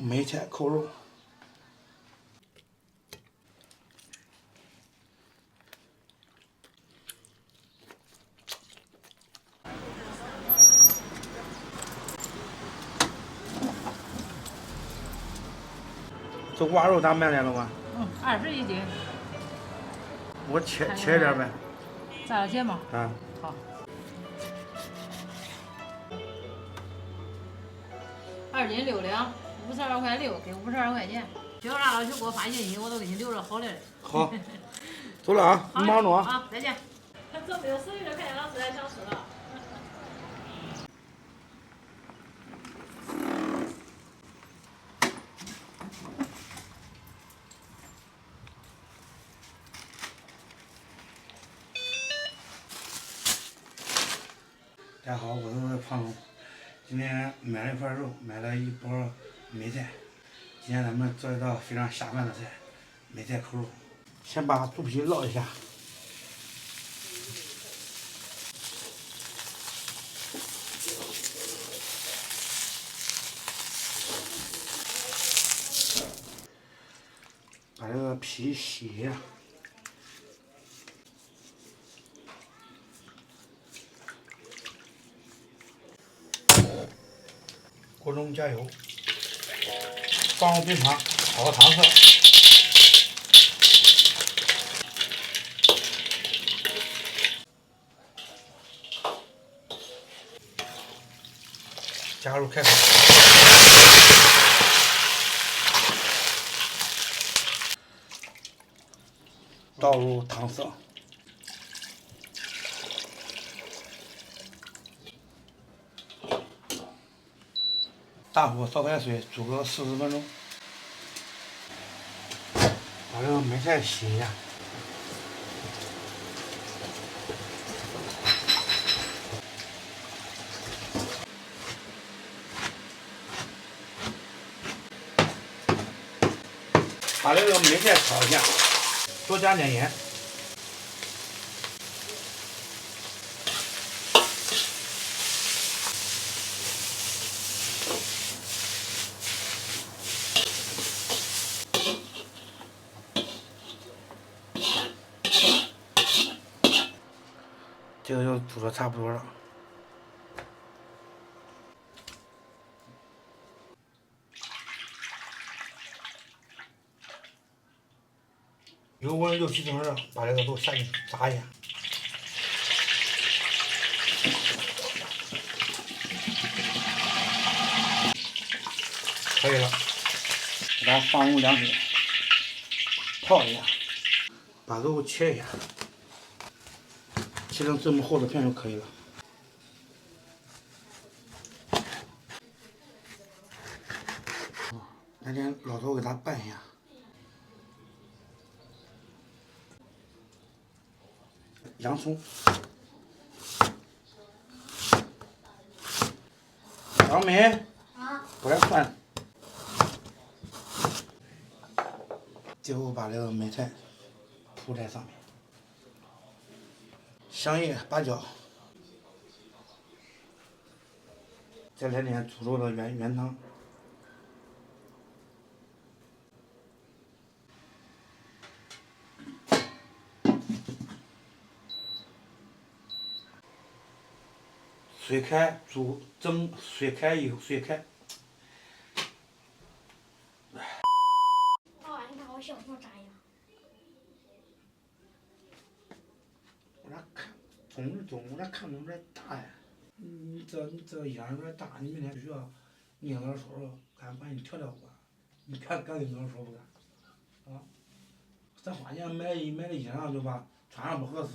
梅菜扣肉。这蛙肉咋卖来了吗？21斤。我切一点呗。咋了切吗？啊。好。2斤6两，52块6，给52块钱。需要啥了就给我发信息，我都给你留着好的。好，走了啊，你忙着啊。好，再见。这没有食欲了，看见老师还想吃了。大家好，我是胖龙。今天买了一块肉，买了一包梅菜。今天咱们做一道非常下饭的菜，梅菜扣肉。先把猪皮烙一下。把这个皮洗一下。锅中加油，放入冰糖，炒个糖色。加入开水，倒入糖色，大火烧开水，煮个40分钟。把这个梅菜洗一下。把这个梅菜炒一下，多加点盐。这个就煮的差不多了。油温6、7成热，把这个都下去炸一下。可以了，给它放入凉水泡一下，把肉切一下，切成这么厚的片就可以了。来点老抽给它拌一下。洋葱、小梅，不要蒜。最后把这个梅菜铺在上面，香叶、八角，再来点煮肉的原汤。水开煮蒸，水开以后水开。爸爸，你看我小时候咋样？我咋看中是中，我咋看着有点大呀？你这眼有点大，你明天必须要捏个手，看把你调调过。你敢跟老师说不敢？啊？咱花钱买的衣裳对吧？穿上不合适，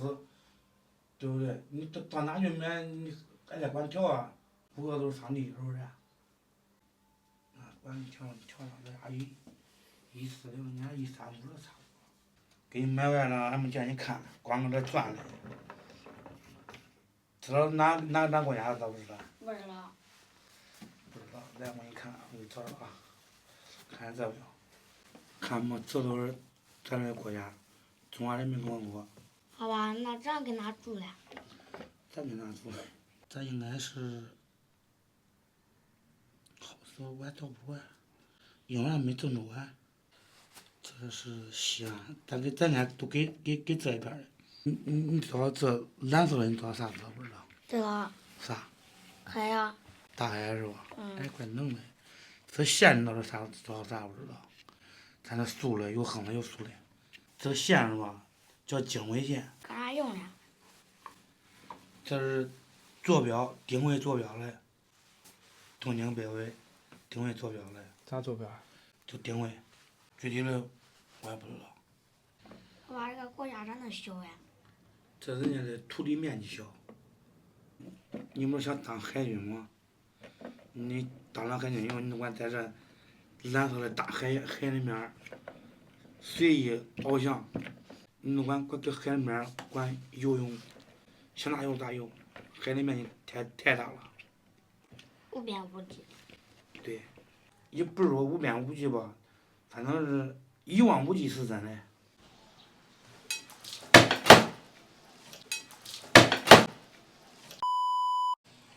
对不对？你到哪去买？你还得管调啊，顾客都是上帝，是不是？啊，管调上这俩140年135的差不多。给你买完了，还没叫你看，光搁这转呢。知道哪国家的知不知道？不知道。不知道，来我给你看，我给你找找啊，看这没有？看没？这都是咱这国家，中华人民共和国。好吧，那咱跟哪住嘞？咱跟哪住？这应该是，好说我也找不着，永远没挣着完。这是西安，咱家都给这一边的。你知道这蓝色的你知道啥知道不知道？知道。啥？海呀。大海是吧？嗯。哎，怪能的。这线你知道是啥？知道啥不知道？咱这竖的有横的有竖的。这个线是吧？叫经纬线。干啥用的？这是坐标定位坐标的，东经北纬定位坐标的。咋坐标？就定位，具体的我也不知道。我把这个国家咋能小呀？这人家的土地面积小。你不是想当海军吗？你当了海军以后，你管在这蓝色的大海里面随意翱翔，你管搁海里面管游泳，想咋游咋游，海里面积太大了。无边无际。对，也不是说无边无际吧，反正是一望无际是真的。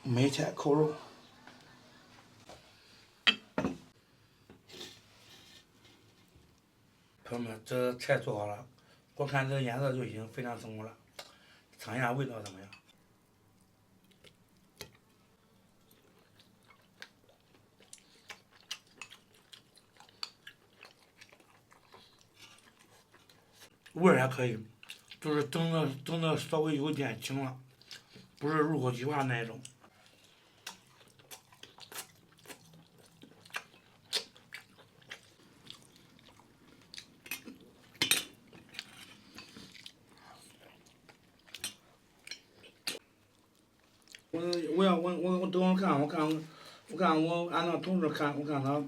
梅菜扣肉，朋友们，这菜做好了，光看这个颜色就已经非常成功了，尝一下味道怎么样？味儿还可以，就是整的稍微有点轻了，不是入口即化那一种。我等我看我按照同事看我看他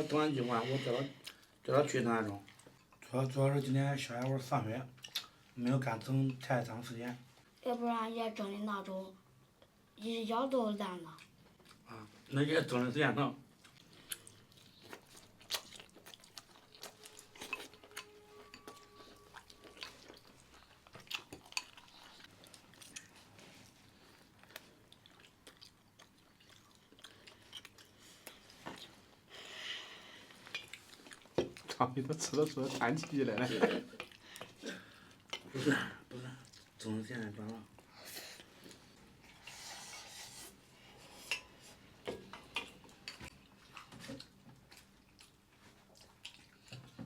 同安计划，我叫他去那种。主要是今天小孩娃上学，没有干整太长时间。要不然也整的那种，一脚都烂了。啊，那也整的时间长。操你都吃着吃着叹起气来了。不是，整的时间短了。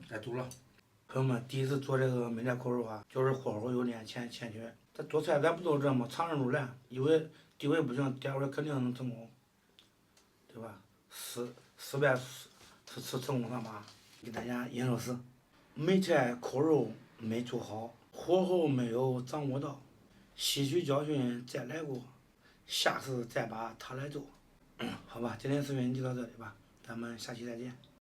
挨堵了。朋友们，第一次做这个梅菜扣肉啊，就是火候有点欠缺。这做菜咱不都这么尝试着来，以为第一回不行，第二回肯定能成功，对吧？失败是成功的嘛。给大家演首诗：梅菜扣肉没做好，火候没有掌握到，吸取教训再来过，下次再把它来做。好吧，今天视频就到这里吧，咱们下期再见。